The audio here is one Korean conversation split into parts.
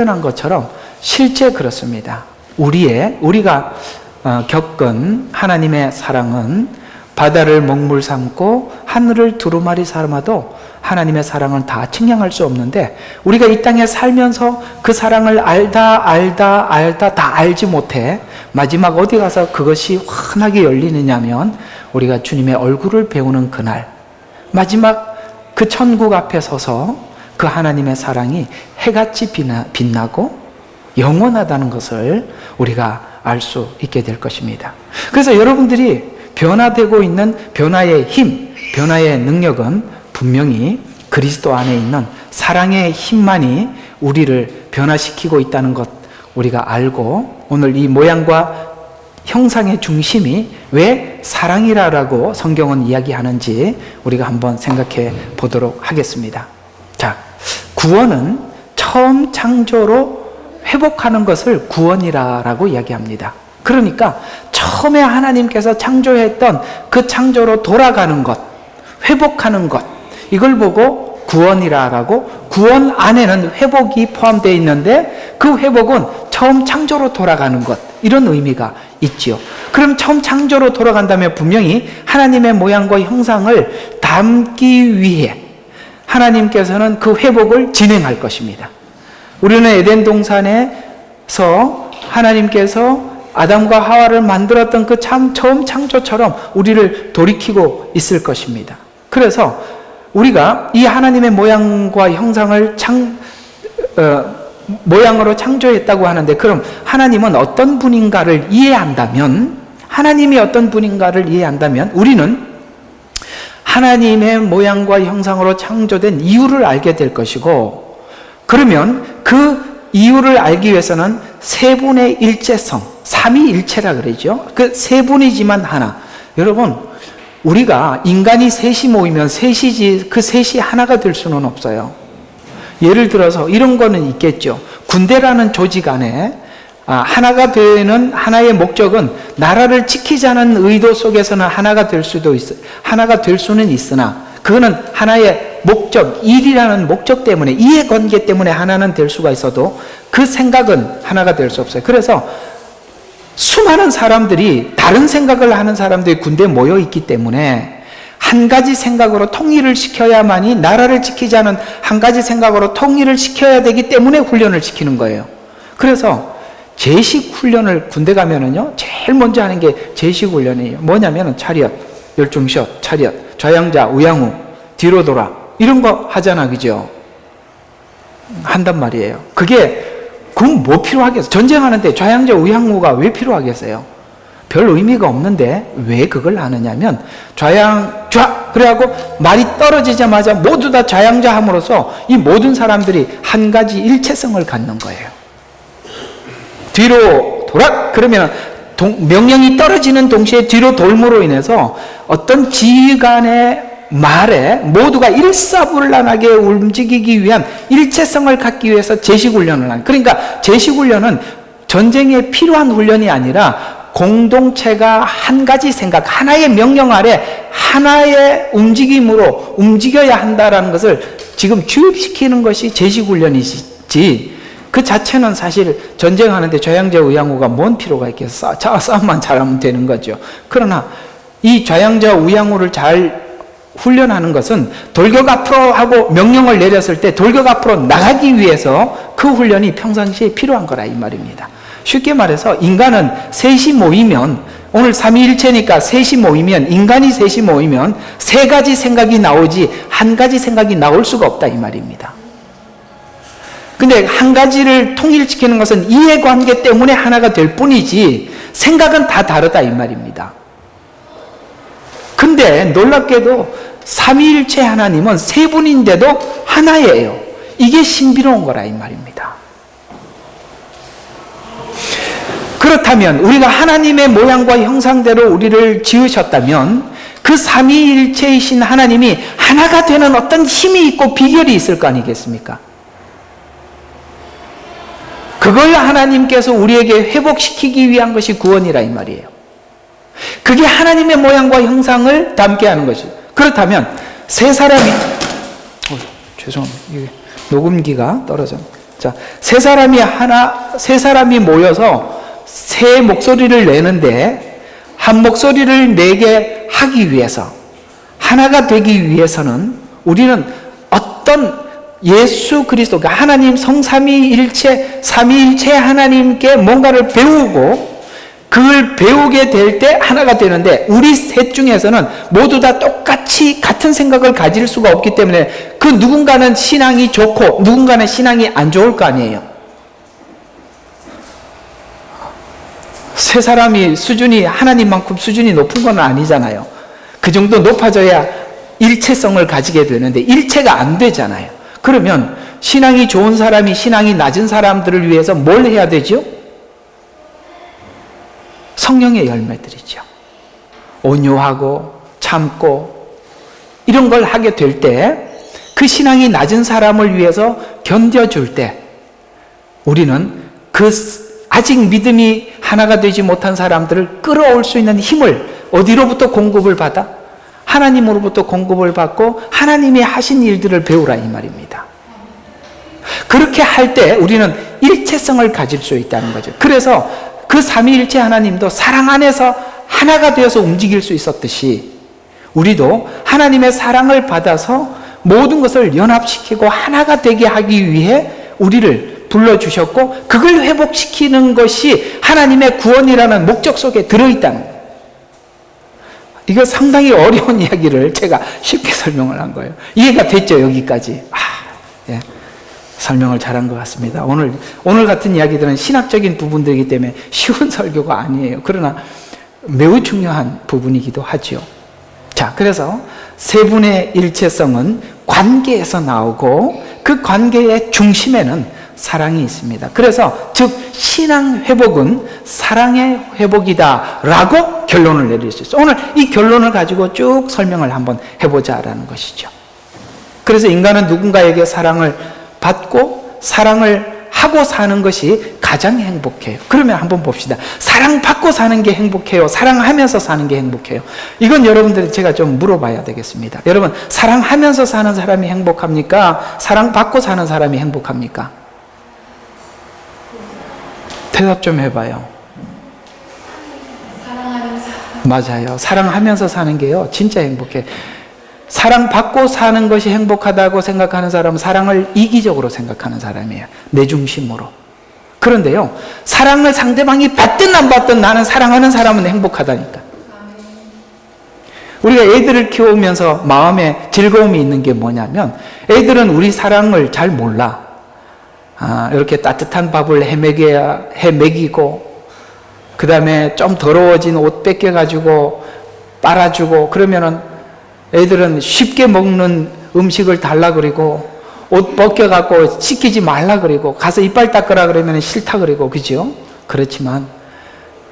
표현한 것처럼 실제 그렇습니다. 우리가 겪은 하나님의 사랑은 바다를 먹물 삼고 하늘을 두루마리 삼아도 하나님의 사랑을 다 측량할 수 없는데, 우리가 이 땅에 살면서 그 사랑을 알다 다 알지 못해 마지막 어디 가서 그것이 환하게 열리느냐면 우리가 주님의 얼굴을 배우는 그날, 마지막 그 천국 앞에 서서 그 하나님의 사랑이 해같이 빛나고 영원하다는 것을 우리가 알 수 있게 될 것입니다. 그래서 여러분들이 변화되고 있는 변화의 힘, 변화의 능력은 분명히 그리스도 안에 있는 사랑의 힘만이 우리를 변화시키고 있다는 것 우리가 알고, 오늘 이 모양과 형상의 중심이 왜 사랑이라고 성경은 이야기하는지 우리가 한번 생각해 보도록 하겠습니다. 자, 구원은 처음 창조로 회복하는 것을 구원이라고 이야기합니다. 그러니까 처음에 하나님께서 창조했던 그 창조로 돌아가는 것, 회복하는 것, 이걸 보고 구원이라고, 구원 안에는 회복이 포함되어 있는데 그 회복은 처음 창조로 돌아가는 것, 이런 의미가 있지요. 그럼 처음 창조로 돌아간다면 분명히 하나님의 모양과 형상을 담기 위해 하나님께서는 그 회복을 진행할 것입니다. 우리는 에덴 동산에서 하나님께서 아담과 하와를 만들었던 그 처음 창조처럼 우리를 돌이키고 있을 것입니다. 그래서 우리가 이 하나님의 모양과 형상을 모양으로 창조했다고 하는데, 그럼 하나님은 어떤 분인가를 이해한다면, 하나님이 어떤 분인가를 이해한다면 우리는 하나님의 모양과 형상으로 창조된 이유를 알게 될 것이고, 그러면 그 이유를 알기 위해서는 세 분의 일체성, 삼위일체라 그러죠. 그 세 분이지만 하나. 여러분, 우리가 인간이 셋이 모이면 셋이지 그 셋이 하나가 될 수는 없어요. 예를 들어서 이런 거는 있겠죠. 군대라는 조직 안에 하나가 되는 하나의 목적은 나라를 지키자는 의도 속에서는 하나가 될 수는 있으나, 그거는 하나의 목적, 일이라는 목적 때문에, 이해관계 때문에 하나는 될 수가 있어도 그 생각은 하나가 될 수 없어요. 그래서 수많은 사람들이, 다른 생각을 하는 사람들이 군대에 모여 있기 때문에 한 가지 생각으로 통일을 시켜야만이, 나라를 지키자는 한 가지 생각으로 통일을 시켜야 되기 때문에 훈련을 시키는 거예요. 그래서 제식 훈련을 군대 가면은요, 제일 먼저 하는 게 제식 훈련이에요. 뭐냐면은 차렷, 열중샷, 차렷, 좌양자, 우양우, 뒤로 돌아, 이런 거 하잖아, 그죠? 한단 말이에요. 그럼 뭐 필요하겠어요? 전쟁하는데 좌양자, 우양우가 왜 필요하겠어요? 별 의미가 없는데 왜 그걸 하느냐면, 그래갖고 말이 떨어지자마자 모두 다 좌양자 함으로써 이 모든 사람들이 한 가지 일체성을 갖는 거예요. 뒤로 돌아! 그러면 명령이 떨어지는 동시에 뒤로 돌므로 인해서 어떤 지휘관의 말에 모두가 일사불란하게 움직이기 위한 일체성을 갖기 위해서 제식훈련을 하는, 그러니까 제식훈련은 전쟁에 필요한 훈련이 아니라 공동체가 한 가지 생각, 하나의 명령 아래 하나의 움직임으로 움직여야 한다는 것을 지금 주입시키는 것이 제식훈련이지, 그 자체는 사실 전쟁하는데 좌양자, 우양우가 뭔 필요가 있겠어? 싸움만 잘하면 되는 거죠. 그러나 이 좌양자, 우양우를 잘 훈련하는 것은 돌격 앞으로 하고 명령을 내렸을 때 돌격 앞으로 나가기 위해서 그 훈련이 평상시에 필요한 거라, 이 말입니다. 쉽게 말해서 인간은 셋이 모이면, 오늘 삼위일체니까 셋이 모이면, 인간이 셋이 모이면 세 가지 생각이 나오지 한 가지 생각이 나올 수가 없다, 이 말입니다. 근데 한 가지를 통일시키는 것은 이해관계 때문에 하나가 될 뿐이지 생각은 다 다르다, 이 말입니다. 근데 놀랍게도 삼위일체 하나님은 세 분인데도 하나예요. 이게 신비로운 거라, 이 말입니다. 그렇다면 우리가 하나님의 모양과 형상대로 우리를 지으셨다면 그 삼위일체이신 하나님이 하나가 되는 어떤 힘이 있고 비결이 있을 거 아니겠습니까? 그걸 하나님께서 우리에게 회복시키기 위한 것이 구원이라, 이 말이에요. 그게 하나님의 모양과 형상을 담게 하는 것이죠. 그렇다면 세 사람이 죄송합니다. 녹음기가 떨어졌네. 자, 세 사람이 모여서 세 목소리를 내는데 한 목소리를 내게 하기 위해서, 하나가 되기 위해서는 우리는 어떤 예수 그리스도, 하나님 성삼위일체, 삼위일체 하나님께 뭔가를 배우고 그걸 배우게 될 때 하나가 되는데, 우리 셋 중에서는 모두 다 똑같이 같은 생각을 가질 수가 없기 때문에 그 누군가는 신앙이 좋고 누군가는 신앙이 안 좋을 거 아니에요. 세 사람이 수준이 하나님만큼 수준이 높은 건 아니잖아요. 그 정도 높아져야 일체성을 가지게 되는데 일체가 안 되잖아요. 그러면 신앙이 좋은 사람이 신앙이 낮은 사람들을 위해서 뭘 해야 되죠? 성령의 열매들이죠. 온유하고 참고 이런 걸 하게 될 때, 그 신앙이 낮은 사람을 위해서 견뎌줄 때 우리는 그 아직 믿음이 하나가 되지 못한 사람들을 끌어올 수 있는 힘을 어디로부터 공급을 받아? 하나님으로부터 공급을 받고 하나님이 하신 일들을 배우라 이 말입니다. 그렇게 할 때 우리는 일체성을 가질 수 있다는 거죠. 그래서 그 삼위일체 하나님도 사랑 안에서 하나가 되어서 움직일 수 있었듯이 우리도 하나님의 사랑을 받아서 모든 것을 연합시키고 하나가 되게 하기 위해 우리를 불러주셨고, 그걸 회복시키는 것이 하나님의 구원이라는 목적 속에 들어있다는 거예요. 이거 상당히 어려운 이야기를 제가 쉽게 설명을 한 거예요. 이해가 됐죠? 여기까지. 예. 설명을 잘한 것 같습니다. 오늘 같은 이야기들은 신학적인 부분들이기 때문에 쉬운 설교가 아니에요. 그러나 매우 중요한 부분이기도 하죠. 자, 그래서 세 분의 일체성은 관계에서 나오고 그 관계의 중심에는 사랑이 있습니다. 그래서 즉 신앙 회복은 사랑의 회복이다라고 결론을 내릴 수 있어요. 오늘 이 결론을 가지고 쭉 설명을 한번 해보자라는 것이죠. 그래서 인간은 누군가에게 사랑을 받고 사랑을 하고 사는 것이 가장 행복해요. 그러면 한번 봅시다. 사랑받고 사는 게 행복해요? 사랑하면서 사는 게 행복해요? 이건 여러분들이 제가 좀 물어봐야 되겠습니다. 여러분, 사랑하면서 사는 사람이 행복합니까? 사랑받고 사는 사람이 행복합니까? 대답 좀 해봐요. 맞아요. 사랑하면서 사는 게요, 진짜 행복해. 사랑받고 사는 것이 행복하다고 생각하는 사람은 사랑을 이기적으로 생각하는 사람이에요. 내 중심으로. 그런데요, 사랑을 상대방이 받든 안 받든 나는 사랑하는 사람은 행복하다니까. 우리가 애들을 키우면서 마음에 즐거움이 있는 게 뭐냐면, 애들은 우리 사랑을 잘 몰라. 이렇게 따뜻한 밥을 해 먹이고, 그 다음에 좀 더러워진 옷 뺏겨가지고 빨아주고, 그러면은 애들은 쉽게 먹는 음식을 달라 그리고, 옷 벗겨갖고 씻기지 말라 그리고, 가서 이빨 닦으라 그러면 싫다 그리고, 그죠? 그렇지만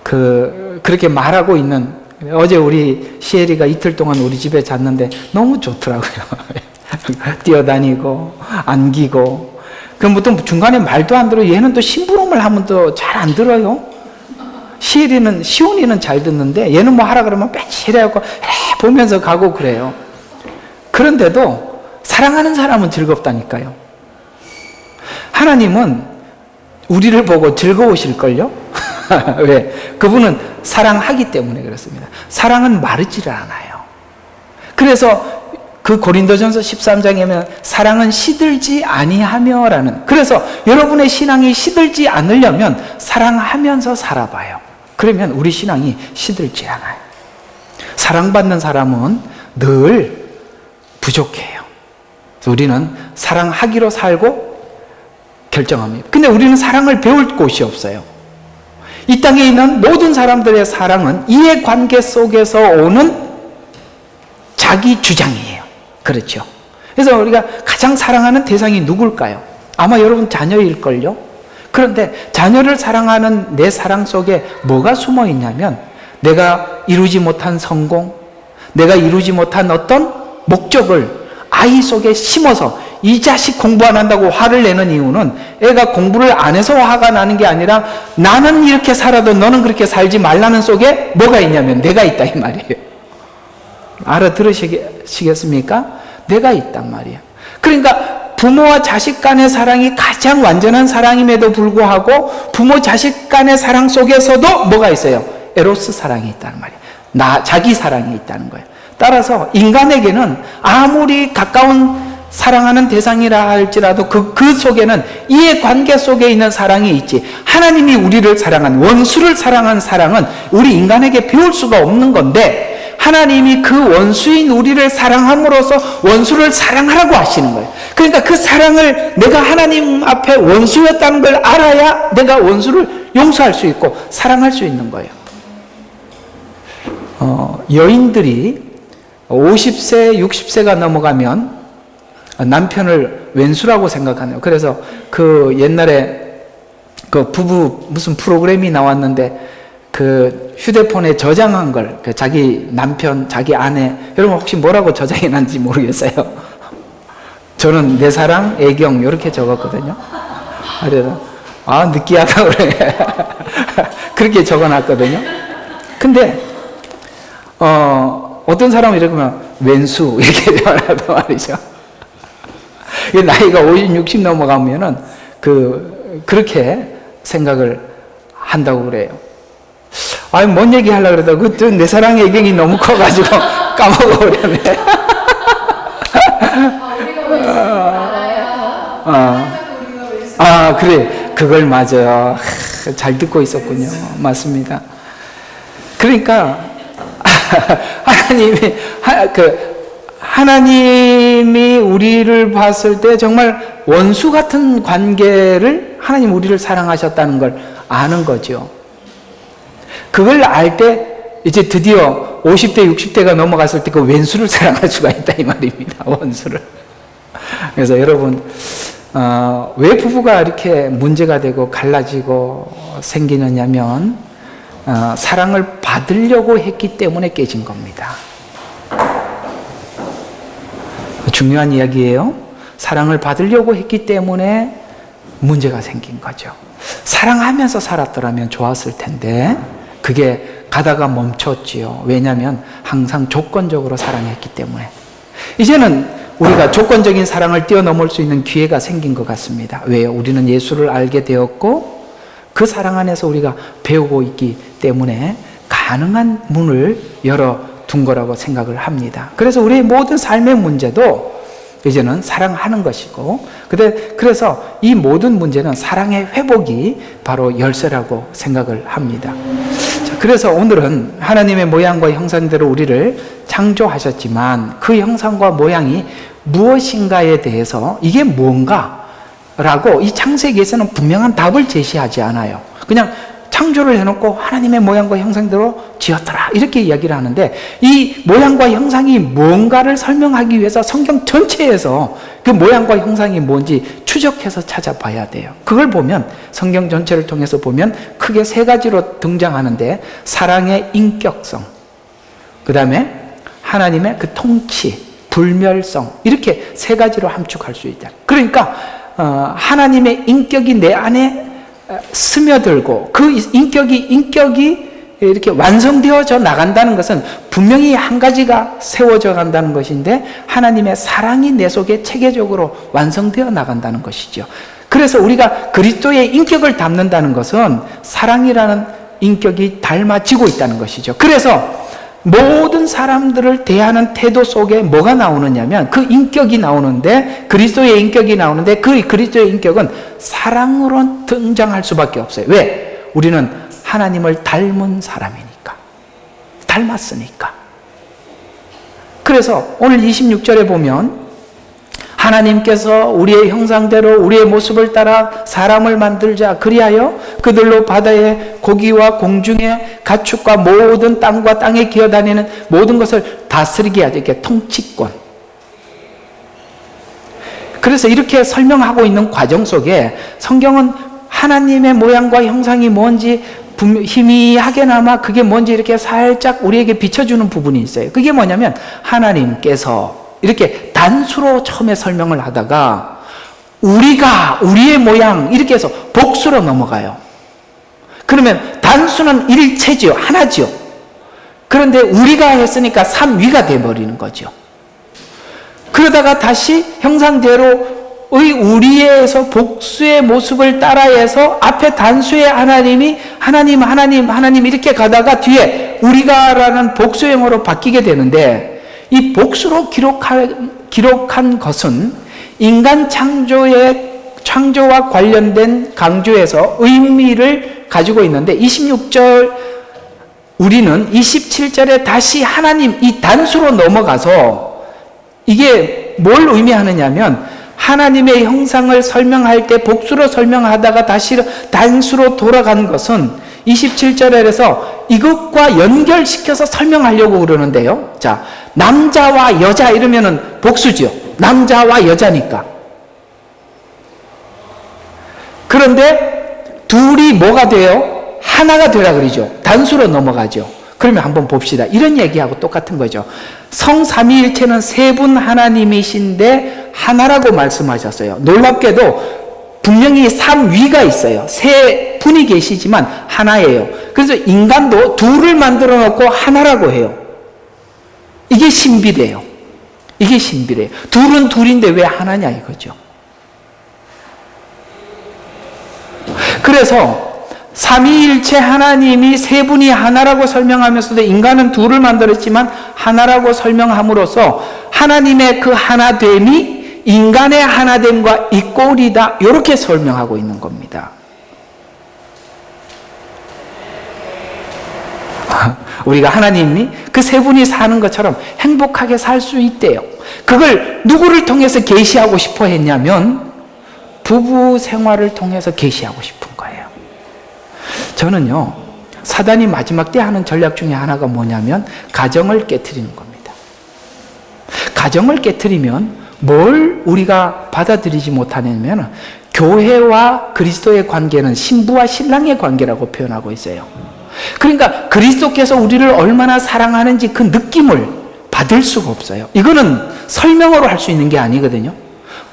그렇게 말하고 있는, 어제 우리 시엘이가 이틀 동안 우리 집에 잤는데 너무 좋더라고요. 뛰어다니고 안기고. 그럼 또 중간에 말도 안 들어. 얘는 또 심부름을 하면 또 잘 안 들어요. 시온이는 잘 듣는데 얘는 뭐 하라 그러면 뺀질해갖고 보면서 가고 그래요. 그런데도 사랑하는 사람은 즐겁다니까요. 하나님은 우리를 보고 즐거우실걸요? 왜? 그분은 사랑하기 때문에 그렇습니다. 사랑은 마르지를 않아요. 그래서 그 고린도전서 13장에 보면 사랑은 시들지 아니하며라는, 그래서 여러분의 신앙이 시들지 않으려면 사랑하면서 살아봐요. 그러면 우리 신앙이 시들지 않아요. 사랑받는 사람은 늘 부족해요. 그래서 우리는 사랑하기로 살고 결정합니다. 근데 우리는 사랑을 배울 곳이 없어요. 이 땅에 있는 모든 사람들의 사랑은 이해관계 속에서 오는 자기 주장이에요. 그렇죠? 그래서 우리가 가장 사랑하는 대상이 누굴까요? 아마 여러분 자녀일걸요? 그런데 자녀를 사랑하는 내 사랑 속에 뭐가 숨어 있냐면, 내가 이루지 못한 성공, 내가 이루지 못한 어떤 목적을 아이 속에 심어서, 이 자식 공부 안 한다고 화를 내는 이유는 애가 공부를 안 해서 화가 나는 게 아니라, 나는 이렇게 살아도 너는 그렇게 살지 말라는 속에 뭐가 있냐면 내가 있다 이 말이에요. 알아들으시겠습니까? 내가 있단 말이에요. 그러니까 부모와 자식 간의 사랑이 가장 완전한 사랑임에도 불구하고 부모 자식 간의 사랑 속에서도 뭐가 있어요? 에로스 사랑이 있다는 말이에요. 자기 사랑이 있다는 거예요. 따라서 인간에게는 아무리 가까운 사랑하는 대상이라 할지라도 그 속에는 이해관계 속에 있는 사랑이 있지, 하나님이 우리를 사랑한, 원수를 사랑한 사랑은 우리 인간에게 배울 수가 없는 건데, 하나님이 그 원수인 우리를 사랑함으로써 원수를 사랑하라고 하시는 거예요. 그러니까 그 사랑을 내가 하나님 앞에 원수였다는 걸 알아야 내가 원수를 용서할 수 있고 사랑할 수 있는 거예요. 여인들이 50세, 60세가 넘어가면 남편을 웬수라고 생각하네요. 그래서 그 옛날에 그 부부 무슨 프로그램이 나왔는데 그 휴대폰에 저장한 걸, 그 자기 남편, 자기 아내, 여러분 혹시 뭐라고 저장해 놨는지 모르겠어요. 저는 내 사랑, 애경 이렇게 적었거든요. 그래서 느끼하다 그래. 그렇게 적어놨거든요. 근데 어떤 사람은 이렇게 하면 웬수 이렇게 적어놨단 말이죠. 나이가 50, 60 넘어가면은 그렇게 생각을 한다고 그래요. 뭔 얘기 하려고 그러다가 그때 내 사랑 애경이 너무 커가지고 까먹어버렸네. 그래. 그걸 맞아요. 잘 듣고 있었군요. 맞습니다. 그러니까, 하나님이 우리를 봤을 때 정말 원수 같은 관계를 하나님 우리를 사랑하셨다는 걸 아는 거죠. 그걸 알 때 이제 드디어 50대, 60대가 넘어갔을 때 그 왼수를 사랑할 수가 있다 이 말입니다. 원수를. 그래서 여러분, 왜 부부가 이렇게 문제가 되고 갈라지고 생기느냐면 사랑을 받으려고 했기 때문에 깨진 겁니다. 중요한 이야기예요. 사랑을 받으려고 했기 때문에 문제가 생긴 거죠. 사랑하면서 살았더라면 좋았을 텐데 그게 가다가 멈췄지요. 왜냐하면 항상 조건적으로 사랑했기 때문에. 이제는 우리가 조건적인 사랑을 뛰어넘을 수 있는 기회가 생긴 것 같습니다. 왜요? 우리는 예수를 알게 되었고 그 사랑 안에서 우리가 배우고 있기 때문에 가능한 문을 열어둔 거라고 생각을 합니다. 그래서 우리의 모든 삶의 문제도 이제는 사랑하는 것이고, 그래서 이 모든 문제는 사랑의 회복이 바로 열쇠라고 생각을 합니다. 자, 그래서 오늘은 하나님의 모양과 형상대로 우리를 창조하셨지만 그 형상과 모양이 무엇인가에 대해서 이게 뭔가라고 이 창세기에서는 분명한 답을 제시하지 않아요. 그냥 창조를 해놓고 하나님의 모양과 형상대로 지었더라 이렇게 이야기를 하는데, 이 모양과 형상이 뭔가를 설명하기 위해서 성경 전체에서 그 모양과 형상이 뭔지 추적해서 찾아봐야 돼요. 그걸 보면 성경 전체를 통해서 보면 크게 세 가지로 등장하는데, 사랑의 인격성, 그 다음에 하나님의 그 통치, 불멸성, 이렇게 세 가지로 함축할 수 있다. 그러니까 하나님의 인격이 내 안에 스며들고 그 인격이 이렇게 완성되어져 나간다는 것은 분명히 한 가지가 세워져 간다는 것인데, 하나님의 사랑이 내 속에 체계적으로 완성되어 나간다는 것이죠. 그래서 우리가 그리스도의 인격을 담는다는 것은 사랑이라는 인격이 닮아지고 있다는 것이죠. 그래서 모든 사람들을 대하는 태도 속에 뭐가 나오느냐면 그 인격이 나오는데, 그리스도의 인격이 나오는데, 그 그리스도의 인격은 사랑으로 등장할 수밖에 없어요. 왜? 우리는 하나님을 닮은 사람이니까. 닮았으니까. 그래서 오늘 26절에 보면 하나님께서 우리의 형상대로 우리의 모습을 따라 사람을 만들자, 그리하여 그들로 바다의 고기와 공중의 가축과 모든 땅과 땅에 기어다니는 모든 것을 다스리게 하죠. 이렇게 통치권. 그래서 이렇게 설명하고 있는 과정 속에 성경은 하나님의 모양과 형상이 뭔지 희미하게나마 그게 뭔지 이렇게 살짝 우리에게 비춰주는 부분이 있어요. 그게 뭐냐면 하나님께서 이렇게 단수로 처음에 설명을 하다가 우리가, 우리의 모양 이렇게 해서 복수로 넘어가요. 그러면 단수는 일체지요, 하나지요. 그런데 우리가 했으니까 삼위가 돼버리는 거죠. 그러다가 다시 형상대로 우리에서 복수의 모습을 따라해서 앞에 단수의 하나님이 하나님 이렇게 가다가 뒤에 우리가라는 복수형으로 바뀌게 되는데, 이 복수로 기록한 것은 인간 창조와 관련된 강조에서 의미를 가지고 있는데, 26절 우리는 27절에 다시 하나님 이 단수로 넘어가서 이게 뭘 의미하느냐면, 하나님의 형상을 설명할 때 복수로 설명하다가 다시 단수로 돌아간 것은 27절에서 이것과 연결시켜서 설명하려고 그러는데요. 자, 남자와 여자 이러면은 복수죠. 남자와 여자니까. 그런데 둘이 뭐가 돼요? 하나가 되라 그러죠. 단수로 넘어가죠. 그러면 한번 봅시다. 이런 얘기하고 똑같은 거죠. 성삼위일체는 세 분 하나님이신데 하나라고 말씀하셨어요. 놀랍게도 분명히 삼위가 있어요. 세 분이 계시지만 하나예요. 그래서 인간도 둘을 만들어 놓고 하나라고 해요. 이게 신비래요. 이게 신비래요. 둘은 둘인데 왜 하나냐 이거죠. 그래서 삼위일체 하나님이 세 분이 하나라고 설명하면서도 인간은 둘을 만들었지만 하나라고 설명함으로써 하나님의 그 하나됨이 인간의 하나됨과 이꼴이다, 이렇게 설명하고 있는 겁니다. 우리가 하나님이 그 세 분이 사는 것처럼 행복하게 살 수 있대요. 그걸 누구를 통해서 계시하고 싶어 했냐면 부부 생활을 통해서 계시하고 싶은 거예요. 저는요, 사단이 마지막 때 하는 전략 중에 하나가 뭐냐면 가정을 깨트리는 겁니다. 가정을 깨트리면 뭘 우리가 받아들이지 못하냐면 교회와 그리스도의 관계는 신부와 신랑의 관계라고 표현하고 있어요. 그러니까 그리스도께서 우리를 얼마나 사랑하는지 그 느낌을 받을 수가 없어요. 이거는 설명으로 할 수 있는 게 아니거든요.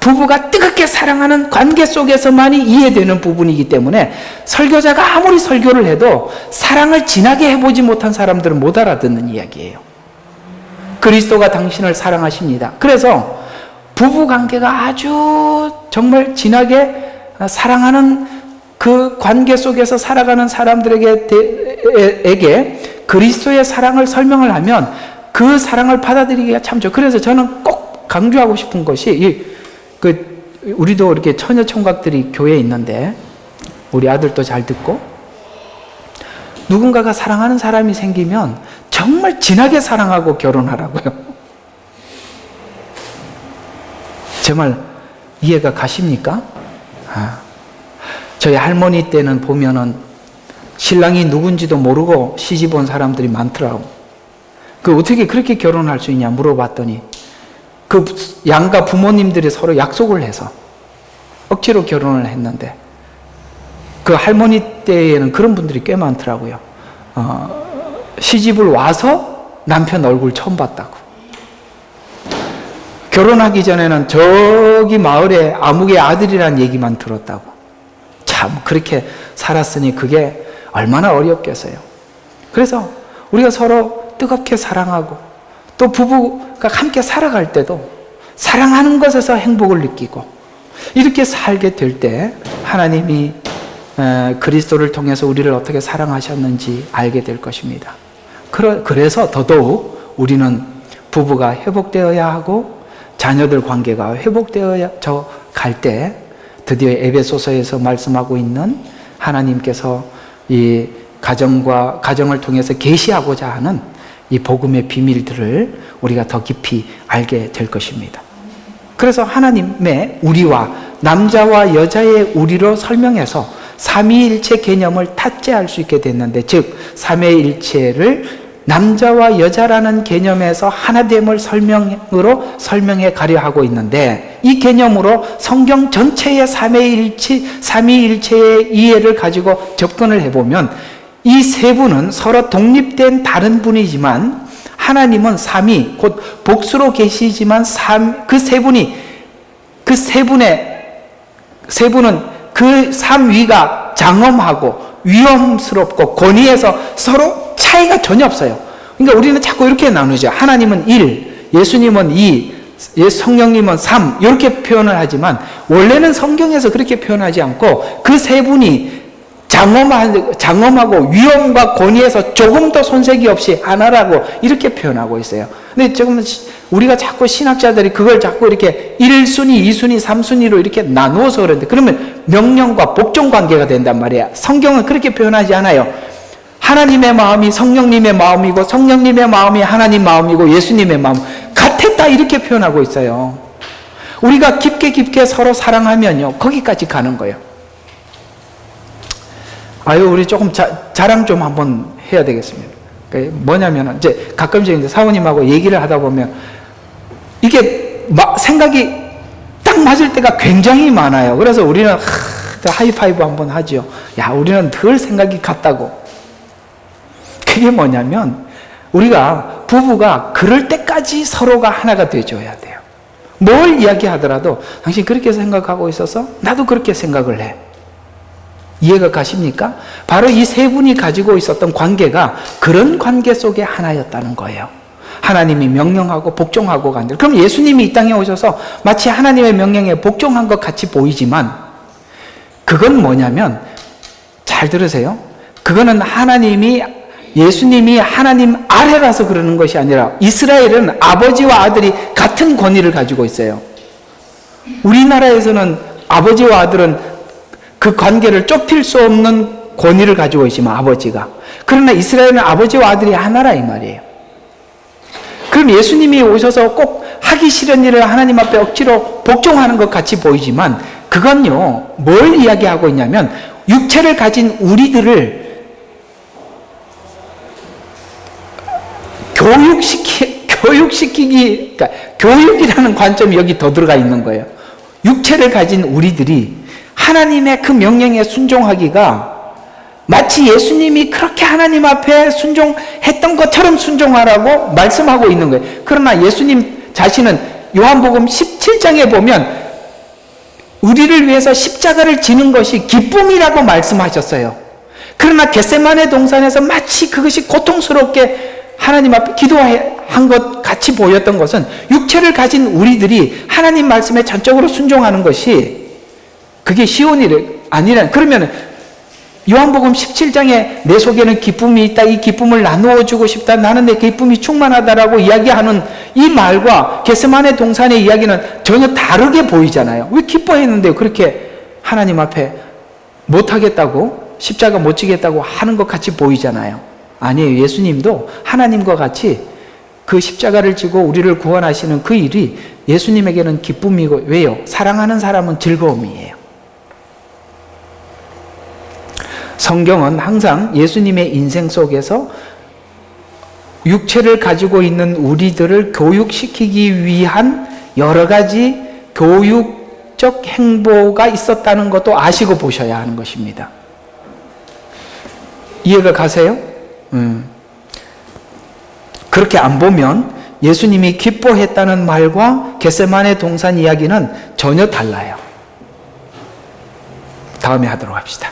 부부가 뜨겁게 사랑하는 관계 속에서만이 이해되는 부분이기 때문에 설교자가 아무리 설교를 해도 사랑을 진하게 해보지 못한 사람들은 못 알아듣는 이야기예요. 그리스도가 당신을 사랑하십니다. 그래서 부부 관계가 아주 정말 진하게 사랑하는 그 관계 속에서 살아가는 사람들에게 그리스도의 사랑을 설명을 하면 그 사랑을 받아들이기가 참 좋아요. 그래서 저는 꼭 강조하고 싶은 것이 우리도 이렇게 처녀 총각들이 교회에 있는데 우리 아들도 잘 듣고, 누군가가 사랑하는 사람이 생기면 정말 진하게 사랑하고 결혼하라고요. 정말 이해가 가십니까? 저희 할머니 때는 보면은 신랑이 누군지도 모르고 시집 온 사람들이 많더라고. 어떻게 그렇게 결혼할 수 있냐 물어봤더니 그 양가 부모님들이 서로 약속을 해서 억지로 결혼을 했는데, 그 할머니 때에는 그런 분들이 꽤 많더라고요. 시집을 와서 남편 얼굴 처음 봤다고. 결혼하기 전에는 저기 마을에 아무개 아들이란 얘기만 들었다고. 참 그렇게 살았으니 그게 얼마나 어렵겠어요. 그래서 우리가 서로 뜨겁게 사랑하고 또 부부가 함께 살아갈 때도 사랑하는 것에서 행복을 느끼고 이렇게 살게 될 때 하나님이 그리스도를 통해서 우리를 어떻게 사랑하셨는지 알게 될 것입니다. 그래서 더더욱 우리는 부부가 회복되어야 하고 자녀들 관계가 회복되어야 갈 때 드디어 에베소서에서 말씀하고 있는 하나님께서 이 가정을 통해서 계시하고자 하는 이 복음의 비밀들을 우리가 더 깊이 알게 될 것입니다. 그래서 하나님의 우리와 남자와 여자의 우리로 설명해서 삼위일체 개념을 탑재할 수 있게 됐는데, 즉 삼위일체를 남자와 여자라는 개념에서 하나됨을 설명으로 설명해 가려 하고 있는데, 이 개념으로 성경 전체의 삼위일체의 이해를 가지고 접근을 해보면 이 세 분은 서로 독립된 다른 분이지만 하나님은 삼위, 곧 복수로 계시지만 그 세 분은 그 삼위가 장엄하고 위험스럽고 권위에서 서로 차이가 전혀 없어요. 그러니까 우리는 자꾸 이렇게 나누죠. 하나님은 1, 예수님은 2, 성령님은 3 이렇게 표현을 하지만 원래는 성경에서 그렇게 표현하지 않고 그 세 분이 장엄하고 위엄과 권위에서 조금 더 손색이 없이 하나라고 이렇게 표현하고 있어요. 근데 조금 우리가 자꾸 신학자들이 그걸 자꾸 이렇게 1순위, 2순위, 3순위로 이렇게 나누어서 그러는데 그러면 명령과 복종 관계가 된단 말이야. 성경은 그렇게 표현하지 않아요. 하나님의 마음이 성령님의 마음이고 성령님의 마음이 하나님 마음이고 예수님의 마음 같았다 이렇게 표현하고 있어요. 우리가 깊게 서로 사랑하면요 거기까지 가는 거예요. 우리 조금 자랑 좀 한번 해야 되겠습니다. 뭐냐면 이제 가끔씩 이제 사모님하고 얘기를 하다 보면 이게 생각이 딱 맞을 때가 굉장히 많아요. 그래서 우리는 하이파이브 한번 하죠. 야, 우리는 늘 생각이 같다고. 그게 뭐냐면 우리가 부부가 그럴 때까지 서로가 하나가 돼줘야 돼요. 뭘 이야기하더라도 당신 그렇게 생각하고 있어서 나도 그렇게 생각을 해. 이해가 가십니까? 바로 이 세 분이 가지고 있었던 관계가 그런 관계 속에 하나였다는 거예요. 하나님이 명령하고 복종하고 간다. 그럼 예수님이 이 땅에 오셔서 마치 하나님의 명령에 복종한 것 같이 보이지만 그건 뭐냐면 잘 들으세요. 그거는 예수님이 하나님 아래라서 그러는 것이 아니라 이스라엘은 아버지와 아들이 같은 권위를 가지고 있어요. 우리나라에서는 아버지와 아들은 그 관계를 좁힐 수 없는 권위를 가지고 있지만 아버지가. 그러나 이스라엘은 아버지와 아들이 하나라 이 말이에요. 그럼 예수님이 오셔서 꼭 하기 싫은 일을 하나님 앞에 억지로 복종하는 것 같이 보이지만 그건요 뭘 이야기하고 있냐면 육체를 가진 우리들을 교육시키기, 그러니까 교육이라는 관점이 여기 더 들어가 있는 거예요. 육체를 가진 우리들이 하나님의 그 명령에 순종하기가 마치 예수님이 그렇게 하나님 앞에 순종했던 것처럼 순종하라고 말씀하고 있는 거예요. 그러나 예수님 자신은 요한복음 17장에 보면 우리를 위해서 십자가를 지는 것이 기쁨이라고 말씀하셨어요. 그러나 겟세마네 동산에서 마치 그것이 고통스럽게 하나님 앞에 기도한 것 같이 보였던 것은 육체를 가진 우리들이 하나님 말씀에 전적으로 순종하는 것이 그게 쉬운 일이 아니라 그러면 요한복음 17장에 내 속에는 기쁨이 있다. 이 기쁨을 나누어 주고 싶다. 나는 내 기쁨이 충만하다라고 이야기하는 이 말과 겟세마네 동산의 이야기는 전혀 다르게 보이잖아요. 왜 기뻐했는데 그렇게 하나님 앞에 못하겠다고 십자가 못 지겠다고 하는 것 같이 보이잖아요. 아니에요. 예수님도 하나님과 같이 그 십자가를 지고 우리를 구원하시는 그 일이 예수님에게는 기쁨이고 왜요? 사랑하는 사람은 즐거움이에요. 성경은 항상 예수님의 인생 속에서 육체를 가지고 있는 우리들을 교육시키기 위한 여러 가지 교육적 행보가 있었다는 것도 아시고 보셔야 하는 것입니다. 이해가 가세요? 그렇게 안 보면 예수님이 기뻐했다는 말과 겟세마네 동산 이야기는 전혀 달라요. 다음에 하도록 합시다.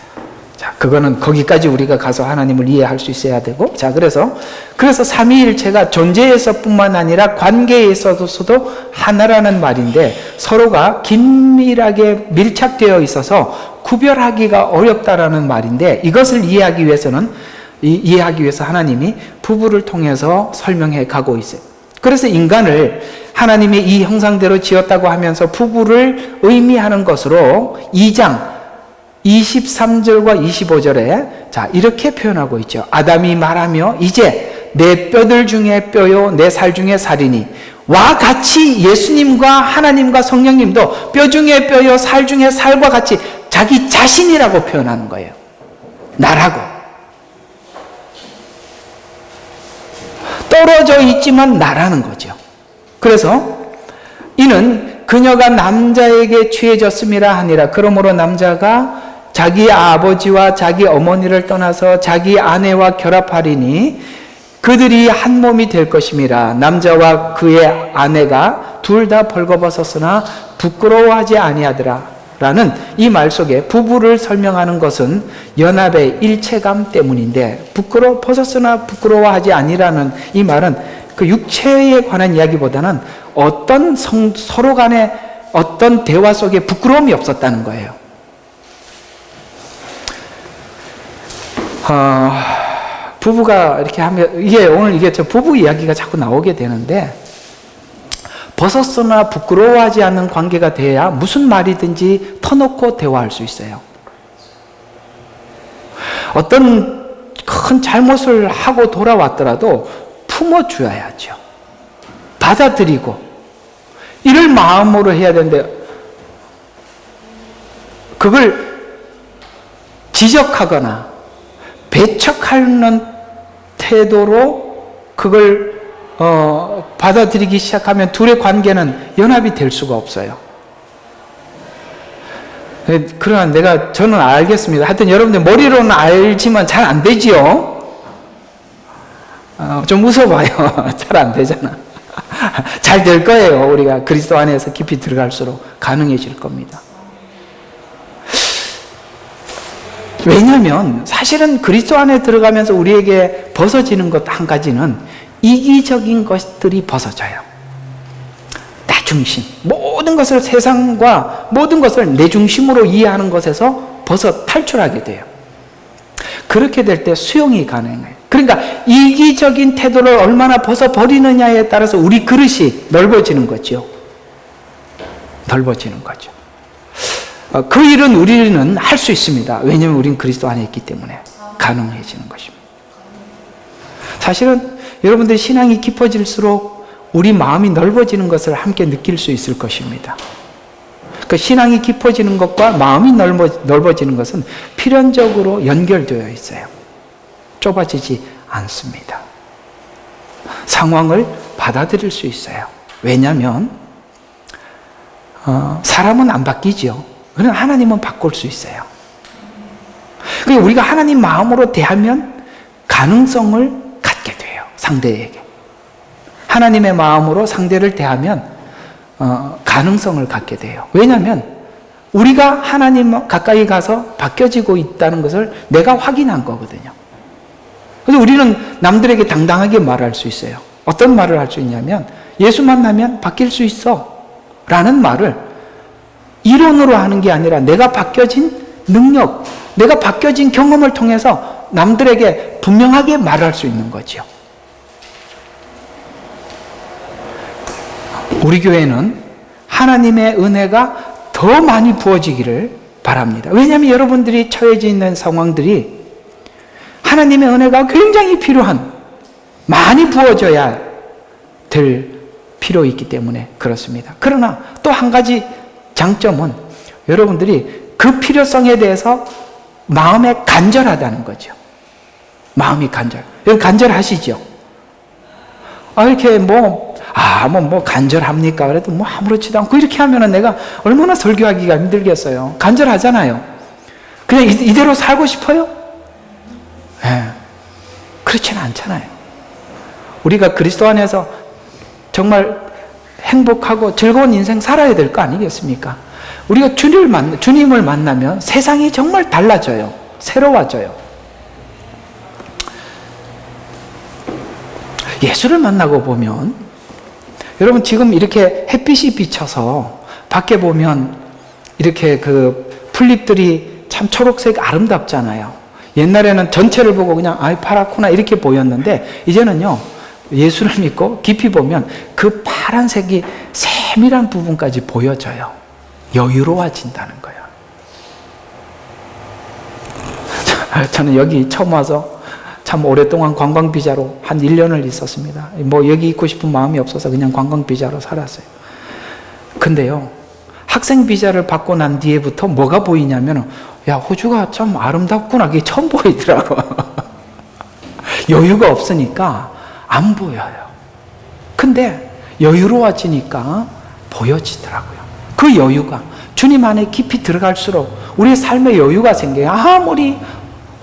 자, 그거는 거기까지 우리가 가서 하나님을 이해할 수 있어야 되고, 자, 그래서 삼위일체가 존재에서뿐만 아니라 관계에서도 하나라는 말인데 서로가 긴밀하게 밀착되어 있어서 구별하기가 어렵다라는 말인데 이것을 이해하기 위해서 하나님이 부부를 통해서 설명해 가고 있어요. 그래서 인간을 하나님이 이 형상대로 지었다고 하면서 부부를 의미하는 것으로 2장 23절과 25절에 자 이렇게 표현하고 있죠. 아담이 말하며 이제 내 뼈들 중에 뼈요 내 살 중에 살이니 와 같이 예수님과 하나님과 성령님도 뼈 중에 뼈요 살 중에 살과 같이 자기 자신이라고 표현하는 거예요. 나라고. 떨어져 있지만 나라는 거죠. 그래서 이는 그녀가 남자에게 취해졌음이라 하니라. 그러므로 남자가 자기 아버지와 자기 어머니를 떠나서 자기 아내와 결합하리니 그들이 한 몸이 될 것임이라. 남자와 그의 아내가 둘 다 벌거벗었으나 부끄러워하지 아니하더라. 라는 이 말 속에 부부를 설명하는 것은 연합의 일체감 때문인데 벗었으나 부끄러워하지 아니라는 이 말은 그 육체에 관한 이야기보다는 어떤 서로 간에 어떤 대화 속에 부끄러움이 없었다는 거예요. 부부가 이렇게 하면, 오늘 이게 저 부부 이야기가 자꾸 나오게 되는데, 벗었으나 부끄러워하지 않는 관계가 돼야 무슨 말이든지 터놓고 대화할 수 있어요. 어떤 큰 잘못을 하고 돌아왔더라도 품어주어야죠. 받아들이고, 이럴 마음으로 해야 되는데, 그걸 지적하거나 배척하는 태도로 그걸 받아들이기 시작하면 둘의 관계는 연합이 될 수가 없어요. 그러나 저는 알겠습니다. 하여튼 여러분들 머리로는 알지만 잘 안 되지요. 좀 웃어봐요. 잘 안 되잖아. 잘 될 거예요. 우리가 그리스도 안에서 깊이 들어갈수록 가능해질 겁니다. 왜냐하면 사실은 그리스도 안에 들어가면서 우리에게 벗어지는 것 한 가지는 이기적인 것들이 벗어져요. 나 중심, 모든 것을 세상과 모든 것을 내 중심으로 이해하는 것에서 탈출하게 돼요. 그렇게 될 때 수용이 가능해요. 그러니까 이기적인 태도를 얼마나 벗어버리느냐에 따라서 우리 그릇이 넓어지는 거죠. 넓어지는 거죠. 그 일은 우리는 할 수 있습니다. 왜냐하면 우리는 그리스도 안에 있기 때문에 가능해지는 것입니다. 사실은 여러분들의 신앙이 깊어질수록 우리 마음이 넓어지는 것을 함께 느낄 수 있을 것입니다. 그 신앙이 깊어지는 것과 마음이 넓어지는 것은 필연적으로 연결되어 있어요. 좁아지지 않습니다. 상황을 받아들일 수 있어요. 왜냐하면 사람은 안 바뀌죠. 그러나 하나님은 바꿀 수 있어요. 그러니까 우리가 하나님 마음으로 대하면 가능성을 갖게 돼요. 상대에게. 하나님의 마음으로 상대를 대하면 가능성을 갖게 돼요. 왜냐하면 우리가 하나님 가까이 가서 바뀌어지고 있다는 것을 내가 확인한 거거든요. 그래서 우리는 남들에게 당당하게 말할 수 있어요. 어떤 말을 할 수 있냐면 예수 만나면 바뀔 수 있어 라는 말을 이론으로 하는 게 아니라 내가 바뀌어진 능력, 내가 바뀌어진 경험을 통해서 남들에게 분명하게 말할 수 있는 거죠. 우리 교회는 하나님의 은혜가 더 많이 부어지기를 바랍니다. 왜냐하면 여러분들이 처해져 있는 상황들이 하나님의 은혜가 굉장히 필요한, 많이 부어져야 될 필요 있기 때문에 그렇습니다. 그러나 또 한 가지 장점은 여러분들이 그 필요성에 대해서 마음에 간절하다는 거죠. 마음이 간절하시죠? 이렇게 간절합니까? 그래도 아무렇지도 않고 이렇게 하면은 내가 얼마나 설교하기가 힘들겠어요. 간절하잖아요. 그냥 이대로 살고 싶어요? 그렇지는 않잖아요. 우리가 그리스도 안에서 정말 행복하고 즐거운 인생 살아야 될 거 아니겠습니까? 우리가 주님을 만나면 세상이 정말 달라져요. 새로워져요. 예수를 만나고 보면 여러분 지금 이렇게 햇빛이 비쳐서 밖에 보면 이렇게 그 풀잎들이 참 초록색 아름답잖아요. 옛날에는 전체를 보고 그냥 파랗구나 이렇게 보였는데 이제는요 예수를 믿고 깊이 보면 그 파란색이 세밀한 부분까지 보여져요. 여유로워진다는 거예요. 저는 여기 처음 와서 참 오랫동안 관광비자로 한 1년을 있었습니다. 여기 있고 싶은 마음이 없어서 그냥 관광비자로 살았어요. 근데요, 학생비자를 받고 난 뒤에부터 뭐가 보이냐면, 호주가 참 아름답구나. 그게 처음 보이더라고. 여유가 없으니까 안 보여요. 근데 여유로워지니까 보여지더라고요. 그 여유가 주님 안에 깊이 들어갈수록 우리의 삶에 여유가 생겨요. 아무리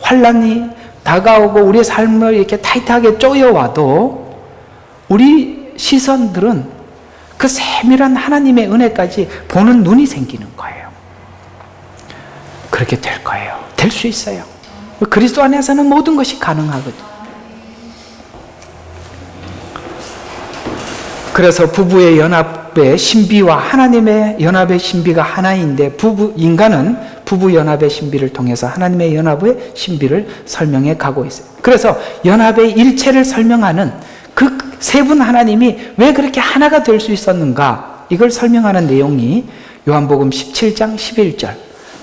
환난이 다가오고 우리의 삶을 이렇게 타이트하게 쪼여와도 우리 시선들은 그 세밀한 하나님의 은혜까지 보는 눈이 생기는 거예요. 그렇게 될 거예요. 될 수 있어요. 그리스도 안에서는 모든 것이 가능하거든요. 그래서 부부의 연합의 신비와 하나님의 연합의 신비가 하나인데 인간은 부부 연합의 신비를 통해서 하나님의 연합의 신비를 설명해 가고 있어요. 그래서 연합의 일체를 설명하는 그 세 분 하나님이 왜 그렇게 하나가 될 수 있었는가, 이걸 설명하는 내용이 요한복음 17장 11절.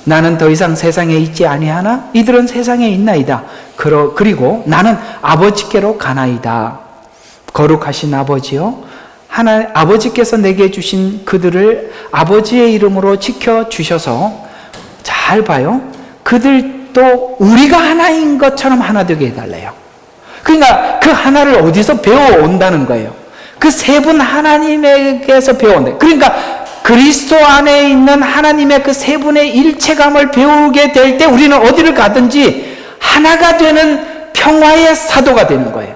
나는 더 이상 세상에 있지 아니하나 이들은 세상에 있나이다. 그리고 나는 아버지께로 가나이다. 거룩하신 아버지요, 아버지께서 내게 주신 그들을 아버지의 이름으로 지켜주셔서, 잘 봐요, 그들도 우리가 하나인 것처럼 하나 되게 해달래요. 그러니까 그 하나를 어디서 배워온다는 거예요. 그 세 분 하나님에게서 배워온다. 그러니까 그리스도 안에 있는 하나님의 그 세 분의 일체감을 배우게 될 때 우리는 어디를 가든지 하나가 되는 평화의 사도가 되는 거예요.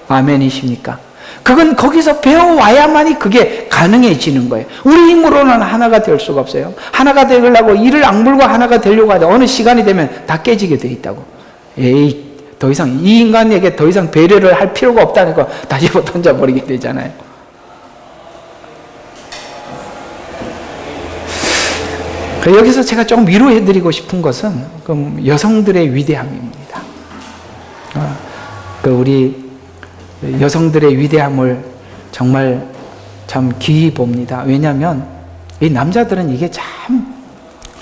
아멘이십니까? 그건 거기서 배워와야만이 그게 가능해지는 거예요. 우리 힘으로는 하나가 될 수가 없어요. 하나가 되려고 이를 악물고 하나가 되려고 하다 어느 시간이 되면 다 깨지게 돼 있다고. 에이, 더 이상 이 인간에게 더 이상 배려를 할 필요가 없다니까 다 집어 던져버리게 되잖아요. 여기서 제가 조금 위로해드리고 싶은 것은 여성들의 위대함입니다. 우리 여성들의 위대함을 정말 참 기이 봅니다. 왜냐하면 이 남자들은 이게 참,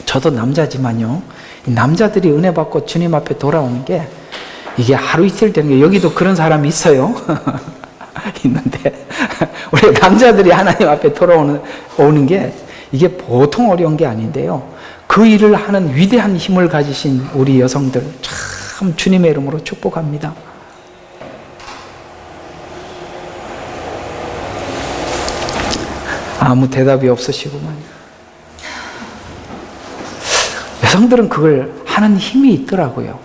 저도 남자지만요, 이 남자들이 은혜 받고 주님 앞에 돌아오는 게 이게 하루 이틀 되는 게, 여기도 그런 사람이 있어요. 있는데 우리 남자들이 하나님 앞에 돌아오는 게 이게 보통 어려운 게 아닌데요, 그 일을 하는 위대한 힘을 가지신 우리 여성들 참 주님의 이름으로 축복합니다. 아무 대답이 없으시구만. 여성들은 그걸 하는 힘이 있더라고요.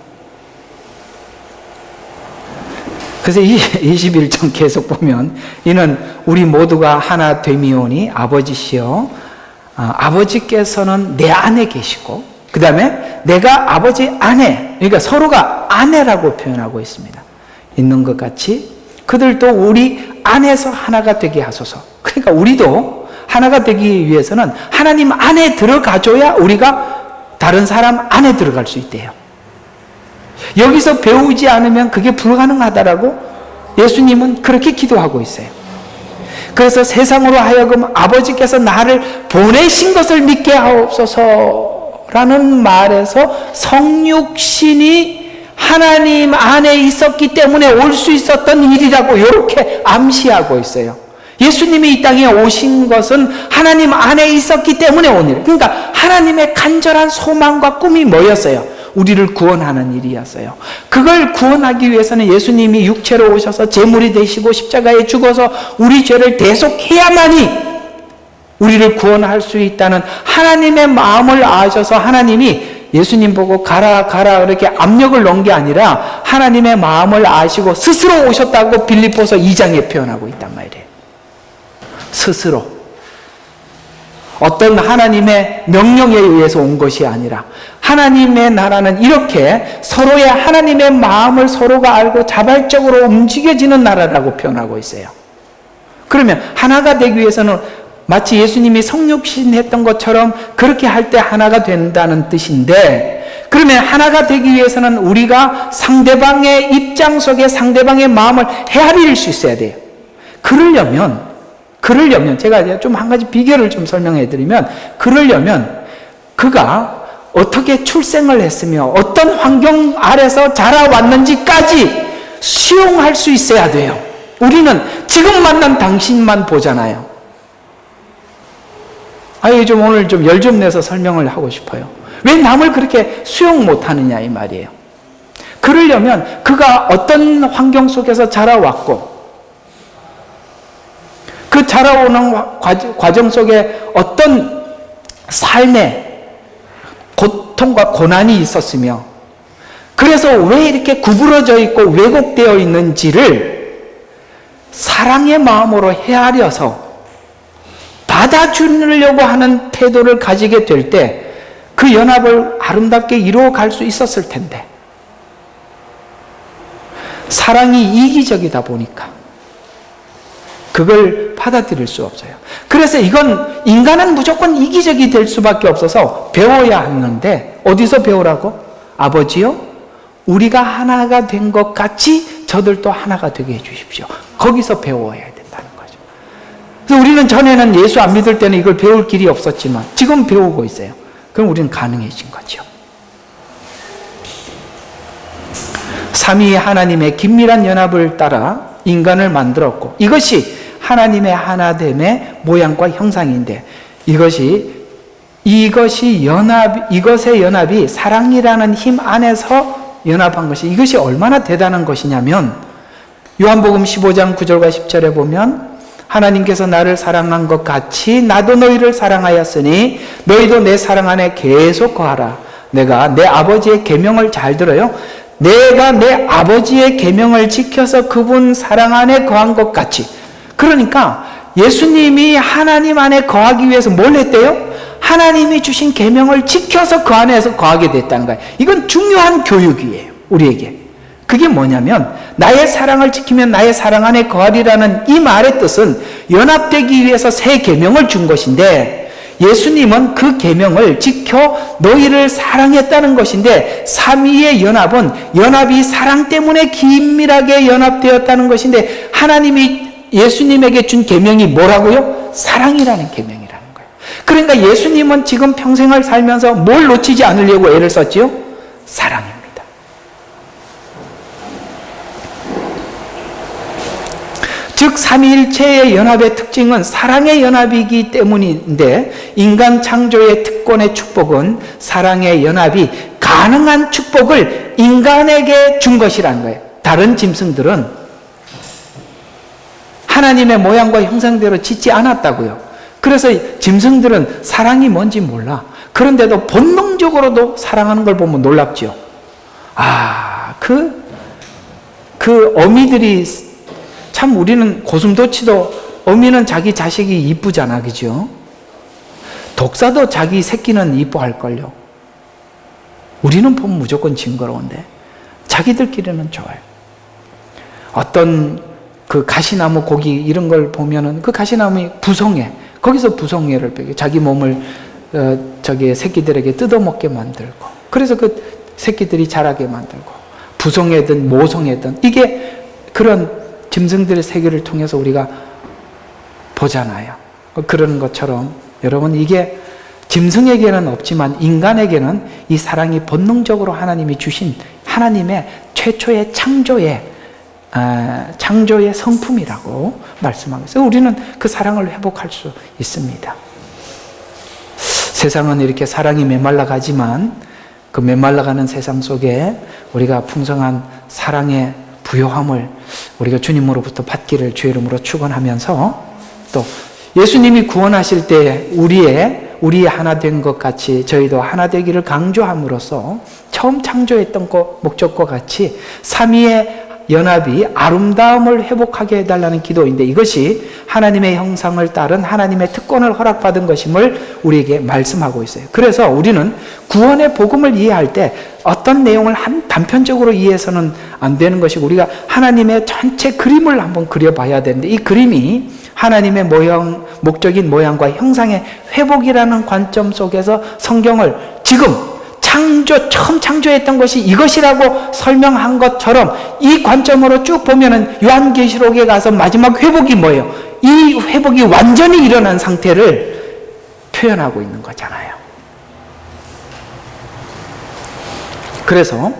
그래서 21장 계속 보면, 이는 우리 모두가 하나 됨이오니 아버지시여, 아버지께서는 내 안에 계시고, 그 다음에 내가 아버지 안에, 그러니까 서로가 아내라고 표현하고 있습니다. 있는 것 같이 그들도 우리 안에서 하나가 되게 하소서. 그러니까 우리도 하나가 되기 위해서는 하나님 안에 들어가줘야 우리가 다른 사람 안에 들어갈 수 있대요. 여기서 배우지 않으면 그게 불가능하다라고 예수님은 그렇게 기도하고 있어요. 그래서 세상으로 하여금 아버지께서 나를 보내신 것을 믿게 하옵소서라는 말에서 성육신이 하나님 안에 있었기 때문에 올 수 있었던 일이라고 이렇게 암시하고 있어요. 예수님이 이 땅에 오신 것은 하나님 안에 있었기 때문에 온 일. 그러니까 하나님의 간절한 소망과 꿈이 뭐였어요? 우리를 구원하는 일이었어요. 그걸 구원하기 위해서는 예수님이 육체로 오셔서 제물이 되시고 십자가에 죽어서 우리 죄를 대속해야만이 우리를 구원할 수 있다는 하나님의 마음을 아셔서 하나님이 예수님 보고 가라 이렇게 압력을 넣은 게 아니라 하나님의 마음을 아시고 스스로 오셨다고 빌립보서 2장에 표현하고 있단 말이에요. 스스로. 어떤 하나님의 명령에 의해서 온 것이 아니라, 하나님의 나라는 이렇게 서로의 하나님의 마음을 서로가 알고 자발적으로 움직여지는 나라라고 표현하고 있어요. 그러면 하나가 되기 위해서는 마치 예수님이 성육신 했던 것처럼 그렇게 할 때 하나가 된다는 뜻인데, 그러면 하나가 되기 위해서는 우리가 상대방의 입장 속에 상대방의 마음을 헤아릴 수 있어야 돼요. 그러려면 제가 좀 한 가지 비결을 좀 설명해 드리면, 그러려면 그가 어떻게 출생을 했으며 어떤 환경 아래서 자라왔는지까지 수용할 수 있어야 돼요. 우리는 지금 만난 당신만 보잖아요. 오늘 좀 열 좀 내서 설명을 하고 싶어요. 왜 남을 그렇게 수용 못하느냐 이 말이에요. 그러려면 그가 어떤 환경 속에서 자라왔고, 그 자라오는 과정 속에 어떤 삶의 고통과 고난이 있었으며, 그래서 왜 이렇게 구부러져 있고 왜곡되어 있는지를 사랑의 마음으로 헤아려서 받아주려고 하는 태도를 가지게 될 때 그 연합을 아름답게 이루어갈 수 있었을 텐데, 사랑이 이기적이다 보니까 그걸 받아들일 수 없어요. 그래서 이건 인간은 무조건 이기적이 될 수밖에 없어서 배워야 하는데 어디서 배우라고? 아버지요, 우리가 하나가 된 것 같이 저들도 하나가 되게 해주십시오. 거기서 배워야 된다는 거죠. 그래서 우리는 전에는 예수 안 믿을 때는 이걸 배울 길이 없었지만 지금 배우고 있어요. 그럼 우리는 가능해진 거죠. 삼위 하나님의 긴밀한 연합을 따라 인간을 만들었고 이것이 하나님의 하나됨의 모양과 형상인데 이것의 연합이 사랑이라는 힘 안에서 연합한 것이 이것이 얼마나 대단한 것이냐면 요한복음 15장 9절과 10절에 보면 하나님께서 나를 사랑한 것 같이 나도 너희를 사랑하였으니 너희도 내 사랑 안에 계속 거하라. 내가 내 아버지의 계명을 잘 들어요. 내가 내 아버지의 계명을 지켜서 그분 사랑 안에 거한 것 같이. 그러니까 예수님이 하나님 안에 거하기 위해서 뭘 했대요? 하나님이 주신 계명을 지켜서 그 안에서 거하게 됐다는 거예요. 이건 중요한 교육이에요, 우리에게. 그게 뭐냐면 나의 사랑을 지키면 나의 사랑 안에 거하리라는 이 말의 뜻은 연합되기 위해서 새 계명을 준 것인데 예수님은 그 계명을 지켜 너희를 사랑했다는 것인데 삼위의 연합이 사랑 때문에 긴밀하게 연합되었다는 것인데 하나님이 예수님에게 준 계명이 뭐라고요? 사랑이라는 계명이라는 거예요. 그러니까 예수님은 지금 평생을 살면서 뭘 놓치지 않으려고 애를 썼지요? 사랑입니다. 즉 삼위일체의 연합의 특징은 사랑의 연합이기 때문인데 인간 창조의 특권의 축복은 사랑의 연합이 가능한 축복을 인간에게 준 것이라는 거예요. 다른 짐승들은 하나님의 모양과 형상대로 짓지 않았다고요. 그래서 짐승들은 사랑이 뭔지 몰라. 그런데도 본능적으로도 사랑하는 걸 보면 놀랍죠. 그 어미들이 참 우리는 고슴도치도 어미는 자기 자식이 이쁘잖아, 그죠? 독사도 자기 새끼는 이뻐할걸요. 우리는 보면 무조건 징그러운데 자기들끼리는 좋아요. 어떤 그 가시나무 고기 이런 걸 보면은 그 가시나무이 부성애, 거기서 부성애를 빼게 자기 몸을 새끼들에게 뜯어먹게 만들고 그래서 그 새끼들이 자라게 만들고 부성애든 모성애든 이게 그런 짐승들의 세계를 통해서 우리가 보잖아요. 그런 것처럼 여러분 이게 짐승에게는 없지만 인간에게는 이 사랑이 본능적으로 하나님이 주신 하나님의 최초의 창조의 성품이라고 말씀하고 있어요. 우리는 그 사랑을 회복할 수 있습니다. 세상은 이렇게 사랑이 메말라가지만 그 메말라가는 세상 속에 우리가 풍성한 사랑의 부요함을 우리가 주님으로부터 받기를 주의 이름으로 축원하면서 또 예수님이 구원하실 때 우리의 하나 된 것 같이 저희도 하나 되기를 강조함으로써 처음 창조했던 목적과 같이 삼위의 연합이 아름다움을 회복하게 해달라는 기도인데 이것이 하나님의 형상을 따른 하나님의 특권을 허락받은 것임을 우리에게 말씀하고 있어요. 그래서 우리는 구원의 복음을 이해할 때 어떤 내용을 단편적으로 이해해서는 안 되는 것이고 우리가 하나님의 전체 그림을 한번 그려봐야 되는데 이 그림이 하나님의 목적인 모양과 형상의 회복이라는 관점 속에서 성경을 지금 처음 창조했던 것이 이것이라고 설명한 것처럼 이 관점으로 쭉 보면은 요한계시록에 가서 마지막 회복이 뭐예요? 이 회복이 완전히 일어난 상태를 표현하고 있는 거잖아요. 그래서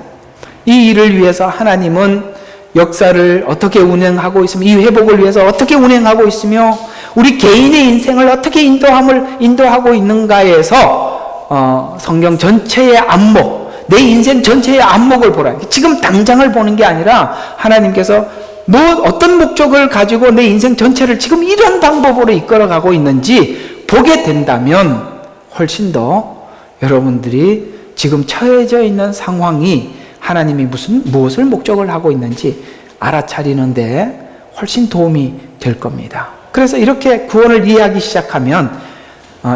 이 일을 위해서 하나님은 역사를 어떻게 운행하고 있으며 이 회복을 위해서 어떻게 운행하고 있으며 우리 개인의 인생을 어떻게 인도하고 있는가에서 성경 전체의 안목, 내 인생 전체의 안목을 보라. 지금 당장을 보는 게 아니라 하나님께서 어떤 목적을 가지고 내 인생 전체를 지금 이런 방법으로 이끌어가고 있는지 보게 된다면 훨씬 더 여러분들이 지금 처해져 있는 상황이 하나님이 무엇을 목적을 하고 있는지 알아차리는데 훨씬 도움이 될 겁니다. 그래서 이렇게 구원을 이해하기 시작하면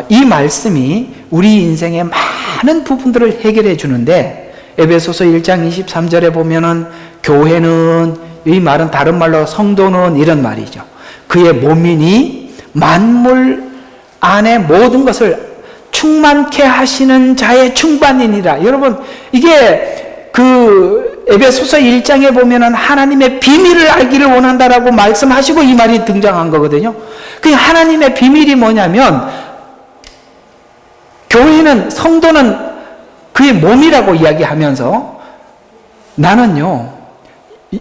이 말씀이 우리 인생의 많은 부분들을 해결해 주는데 에베소서 1장 23절에 보면은 교회는 이 말은 다른 말로 성도는 이런 말이죠. 그의 몸이니 만물 안에 모든 것을 충만케 하시는 자의 충만이니라. 여러분, 이게 그 에베소서 1장에 보면은 하나님의 비밀을 알기를 원한다라고 말씀하시고 이 말이 등장한 거거든요. 그 하나님의 비밀이 뭐냐면, 교회는, 성도는 그의 몸이라고 이야기하면서 나는요,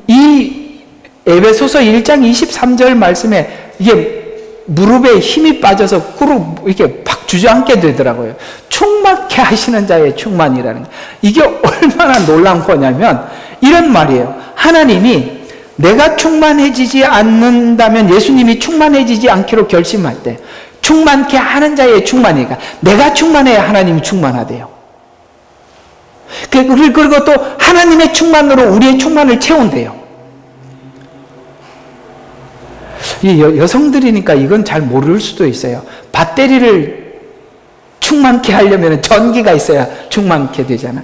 이 에베소서 1장 23절 말씀에 이게 무릎에 힘이 빠져서 꾸룩 이렇게 팍 주저앉게 되더라고요. 충만케 하시는 자의 충만이라는 게. 이게 얼마나 놀라운 거냐면 이런 말이에요. 하나님이 내가 충만해지지 않는다면 예수님이 충만해지지 않기로 결심할 때 충만케 하는 자의 충만이니까 내가 충만해야 하나님이 충만하대요. 그리고 또 하나님의 충만으로 우리의 충만을 채운대요. 이 여성들이니까 이건 잘 모를 수도 있어요. 배터리를 충만케 하려면 전기가 있어야 충만케 되잖아.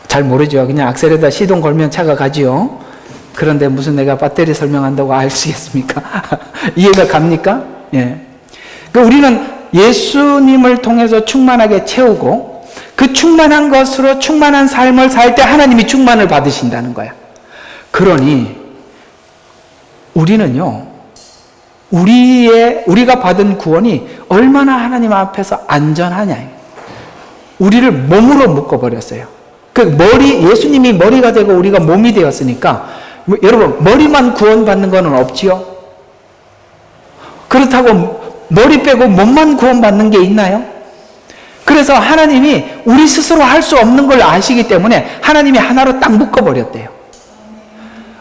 잘 모르죠. 그냥 악셀에다 시동 걸면 차가 가지요. 그런데 무슨 내가 배터리 설명한다고 아시겠습니까? 이해가 갑니까? 예. 우리는 예수님을 통해서 충만하게 채우고 그 충만한 것으로 충만한 삶을 살 때 하나님이 충만을 받으신다는 거야. 그러니 우리는요, 우리가 받은 구원이 얼마나 하나님 앞에서 안전하냐. 우리를 몸으로 묶어버렸어요. 예수님이 머리가 되고 우리가 몸이 되었으니까, 여러분, 머리만 구원받는 거는 없지요? 그렇다고 머리 빼고 몸만 구원받는 게 있나요? 그래서 하나님이 우리 스스로 할 수 없는 걸 아시기 때문에 하나님이 하나로 딱 묶어버렸대요.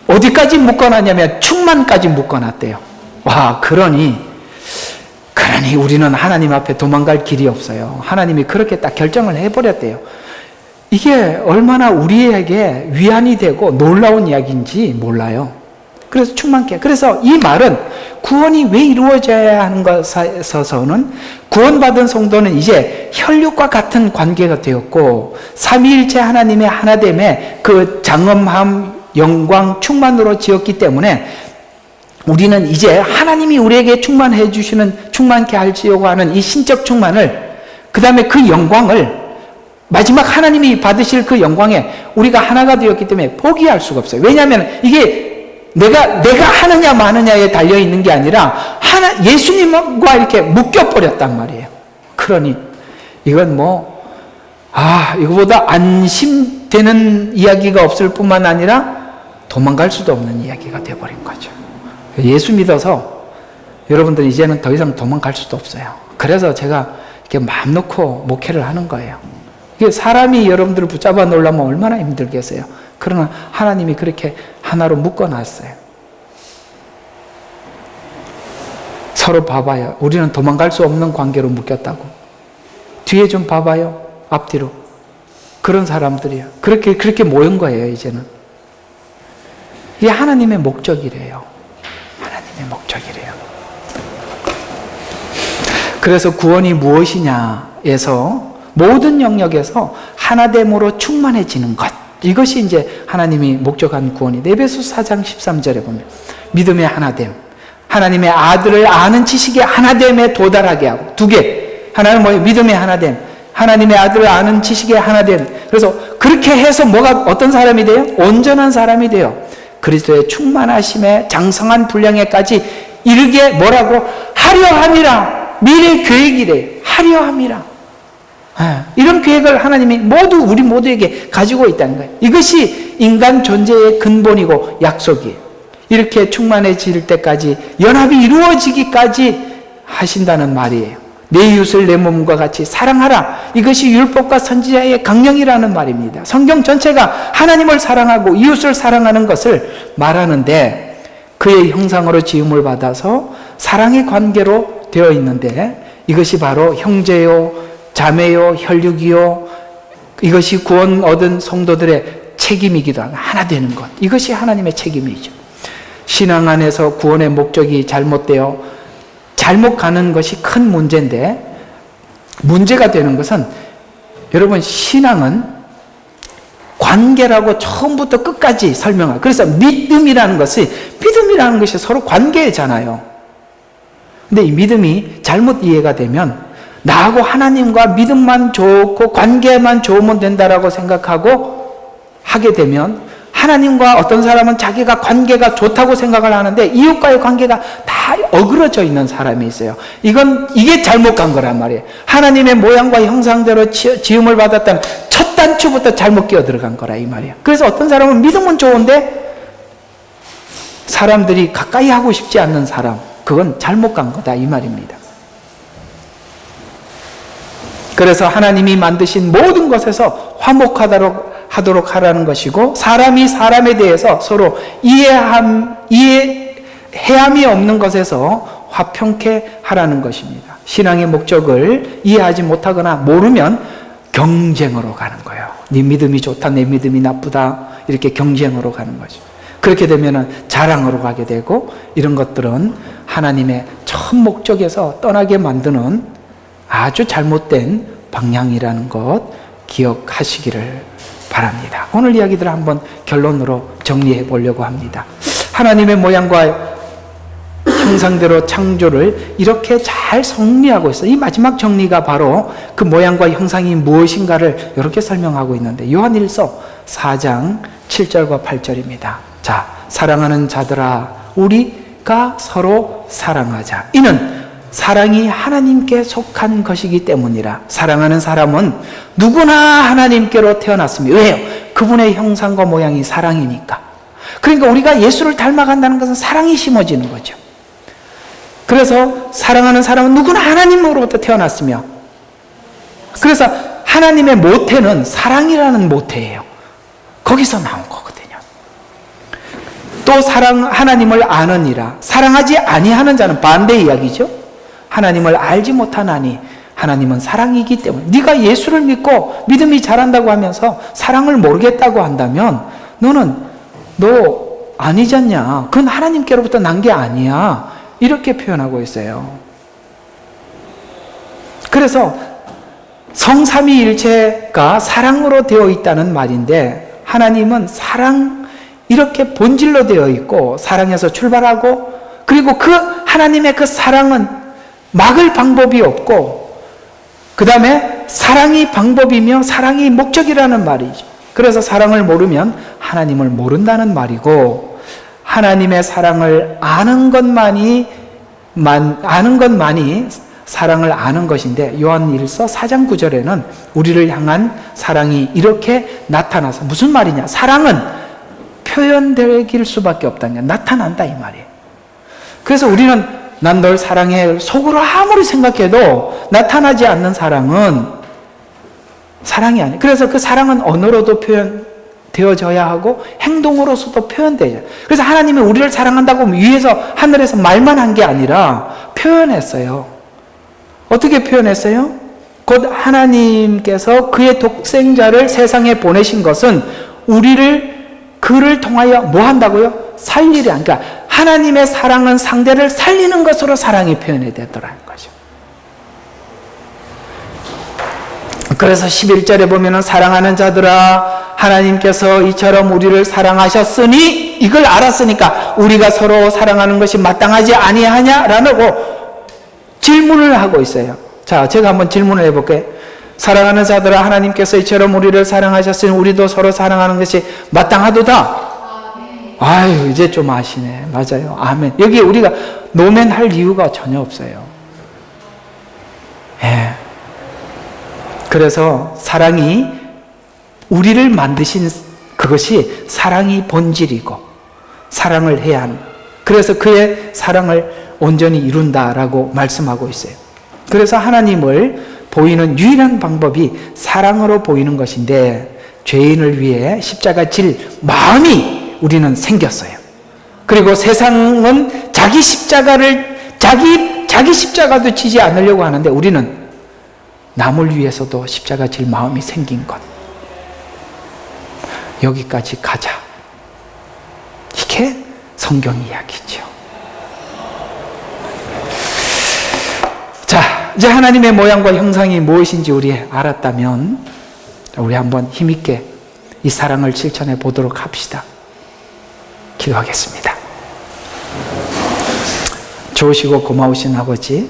어디까지 묶어놨냐면 충만까지 묶어놨대요. 와, 그러니 우리는 하나님 앞에 도망갈 길이 없어요. 하나님이 그렇게 딱 결정을 해버렸대요. 이게 얼마나 우리에게 위안이 되고 놀라운 이야기인지 몰라요. 그래서 충만케. 그래서 이 말은 구원이 왜 이루어져야 하는 것에 있어서는 구원받은 성도는 이제 혈육과 같은 관계가 되었고 삼위일체 하나님의 하나됨의 그 장엄함, 영광, 충만으로 지었기 때문에 우리는 이제 하나님이 우리에게 충만해 주시는, 충만케 하시려고 하는 이 신적 충만을, 그 다음에 그 영광을, 마지막 하나님이 받으실 그 영광에 우리가 하나가 되었기 때문에 포기할 수가 없어요. 왜냐하면 이게 내가 하느냐 마느냐에 달려있는 게 아니라 예수님과 이렇게 묶여버렸단 말이에요. 그러니 이건 이거보다 안심되는 이야기가 없을 뿐만 아니라 도망갈 수도 없는 이야기가 되어버린 거죠. 예수 믿어서 여러분들 이제는 더 이상 도망갈 수도 없어요. 그래서 제가 이렇게 마음 놓고 목회를 하는 거예요. 이게 사람이 여러분들을 붙잡아 놓으려면 얼마나 힘들겠어요. 그러나 하나님이 그렇게 하나로 묶어놨어요. 서로 봐봐요. 우리는 도망갈 수 없는 관계로 묶였다고. 뒤에 좀 봐봐요. 앞뒤로. 그런 사람들이에요. 그렇게 모인 거예요, 이제는. 이게 하나님의 목적이래요. 하나님의 목적이래요. 그래서 구원이 무엇이냐에서 모든 영역에서 하나됨으로 충만해지는 것. 이것이 이제 하나님이 목적한 구원이. 에베소서 4장 13절에 보면 믿음의 하나됨, 하나님의 아들을 아는 지식의 하나됨에 도달하게 하고, 두 개. 하나는 뭐예요? 믿음의 하나됨, 하나님의 아들을 아는 지식의 하나됨. 그래서 그렇게 해서 어떤 사람이 돼요? 온전한 사람이 돼요. 그리스도의 충만하심에 장성한 분량에까지 이르게 뭐라고? 하려 함이라. 미래 계획이래. 하려 함이라. 이런 계획을 하나님이 우리 모두에게 가지고 있다는 거예요. 이것이 인간 존재의 근본이고 약속이에요. 이렇게 충만해질 때까지, 연합이 이루어지기까지 하신다는 말이에요. 내 이웃을 내 몸과 같이 사랑하라. 이것이 율법과 선지자의 강령이라는 말입니다. 성경 전체가 하나님을 사랑하고 이웃을 사랑하는 것을 말하는데, 그의 형상으로 지음을 받아서 사랑의 관계로 되어 있는데, 이것이 바로 형제요, 자매요, 혈육이요, 이것이 구원 얻은 성도들의 책임이기도 하고 하나 되는 것. 이것이 하나님의 책임이죠. 신앙 안에서 구원의 목적이 잘못 가는 것이 큰 문제인데, 문제가 되는 것은, 여러분, 신앙은 관계라고 처음부터 끝까지 설명하고, 그래서 믿음이라는 것이 서로 관계잖아요. 근데 이 믿음이 잘못 이해가 되면 나하고 하나님과 믿음만 좋고 관계만 좋으면 된다라고 생각하고 하게 되면, 하나님과 어떤 사람은 자기가 관계가 좋다고 생각을 하는데 이웃과의 관계가 다 어그러져 있는 사람이 있어요. 이게 잘못 간 거란 말이에요. 하나님의 모양과 형상대로 지음을 받았다는 첫 단추부터 잘못 끼어 들어간 거라 이 말이에요. 그래서 어떤 사람은 믿음은 좋은데 사람들이 가까이 하고 싶지 않는 사람, 그건 잘못 간 거다 이 말입니다. 그래서 하나님이 만드신 모든 것에서 화목하도록 하라는 것이고, 사람이 사람에 대해서 서로 이해함이 없는 것에서 화평케 하라는 것입니다. 신앙의 목적을 이해하지 못하거나 모르면 경쟁으로 가는 거예요. 네 믿음이 좋다, 내 믿음이 나쁘다, 이렇게 경쟁으로 가는 거죠. 그렇게 되면 자랑으로 가게 되고, 이런 것들은 하나님의 첫 목적에서 떠나게 만드는 아주 잘못된 방향이라는 것 기억하시기를 바랍니다. 오늘 이야기들을 한번 결론으로 정리해 보려고 합니다. 하나님의 모양과 형상대로 창조를 이렇게 잘 정리하고 있어요. 이 마지막 정리가 바로 그 모양과 형상이 무엇인가를 이렇게 설명하고 있는데, 요한일서 4장 7절과 8절입니다. 자, 사랑하는 자들아, 우리가 서로 사랑하자. 이는 사랑이 하나님께 속한 것이기 때문이라. 사랑하는 사람은 누구나 하나님께로 태어났습니다. 왜요? 그분의 형상과 모양이 사랑이니까. 그러니까 우리가 예수를 닮아간다는 것은 사랑이 심어지는 거죠. 그래서 사랑하는 사람은 누구나 하나님으로부터 태어났으며, 그래서 하나님의 모태는 사랑이라는 모태예요. 거기서 나온 거거든요. 또 하나님을 아느니라. 사랑하지 아니하는 자는 반대 이야기죠. 하나님을 알지 못하나니 하나님은 사랑이기 때문에. 네가 예수를 믿고 믿음이 자란다고 하면서 사랑을 모르겠다고 한다면 너 아니잖냐. 그건 하나님께로부터 난 게 아니야. 이렇게 표현하고 있어요. 그래서 성삼위일체가 사랑으로 되어 있다는 말인데, 하나님은 사랑, 이렇게 본질로 되어 있고 사랑에서 출발하고, 그리고 그 하나님의 그 사랑은 막을 방법이 없고, 그 다음에 사랑이 방법이며 사랑이 목적이라는 말이죠. 그래서 사랑을 모르면 하나님을 모른다는 말이고, 하나님의 사랑을 아는 것만이 사랑을 아는 것인데, 요한일서 4장 9절에는 우리를 향한 사랑이 이렇게 나타나서, 무슨 말이냐, 사랑은 표현될 수밖에 없다는 게, 나타난다 이 말이에요. 그래서 우리는 난 널 사랑해 속으로 아무리 생각해도 나타나지 않는 사랑은 사랑이 아니에요. 그래서 그 사랑은 언어로도 표현되어져야 하고 행동으로서도 표현되죠. 그래서 하나님이 우리를 사랑한다고 위에서 하늘에서 말만 한 게 아니라 표현했어요. 어떻게 표현했어요? 곧 하나님께서 그의 독생자를 세상에 보내신 것은 그를 통하여 뭐 한다고요? 살리려. 그러니까 하나님의 사랑은 상대를 살리는 것으로 사랑이 표현이 되더라는 거죠. 그래서 11절에 보면은 사랑하는 자들아, 하나님께서 이처럼 우리를 사랑하셨으니, 이걸 알았으니까 우리가 서로 사랑하는 것이 마땅하지 아니하냐라고 질문을 하고 있어요. 자, 제가 한번 질문을 해볼게요. 사랑하는 자들아, 하나님께서 이처럼 우리를 사랑하셨으니 우리도 서로 사랑하는 것이 마땅하도다. 아유, 이제 좀 아시네. 맞아요. 아멘. 여기 우리가 노멘할 이유가 전혀 없어요. 예. 그래서 사랑이 우리를 만드신 그것이 사랑이 본질이고 사랑을 해야 한다. 그래서 그의 사랑을 온전히 이룬다라고 말씀하고 있어요. 그래서 하나님을 보이는 유일한 방법이 사랑으로 보이는 것인데, 죄인을 위해 십자가 질 마음이 우리는 생겼어요. 그리고 세상은 자기 십자가도 지지 않으려고 하는데, 우리는 남을 위해서도 십자가 질 마음이 생긴 것. 여기까지 가자. 이게 성경 이야기죠. 자, 이제 하나님의 모양과 형상이 무엇인지 우리 알았다면, 우리 한번 힘있게 이 사랑을 실천해 보도록 합시다. 기도하겠습니다. 좋으시고 고마우신 아버지,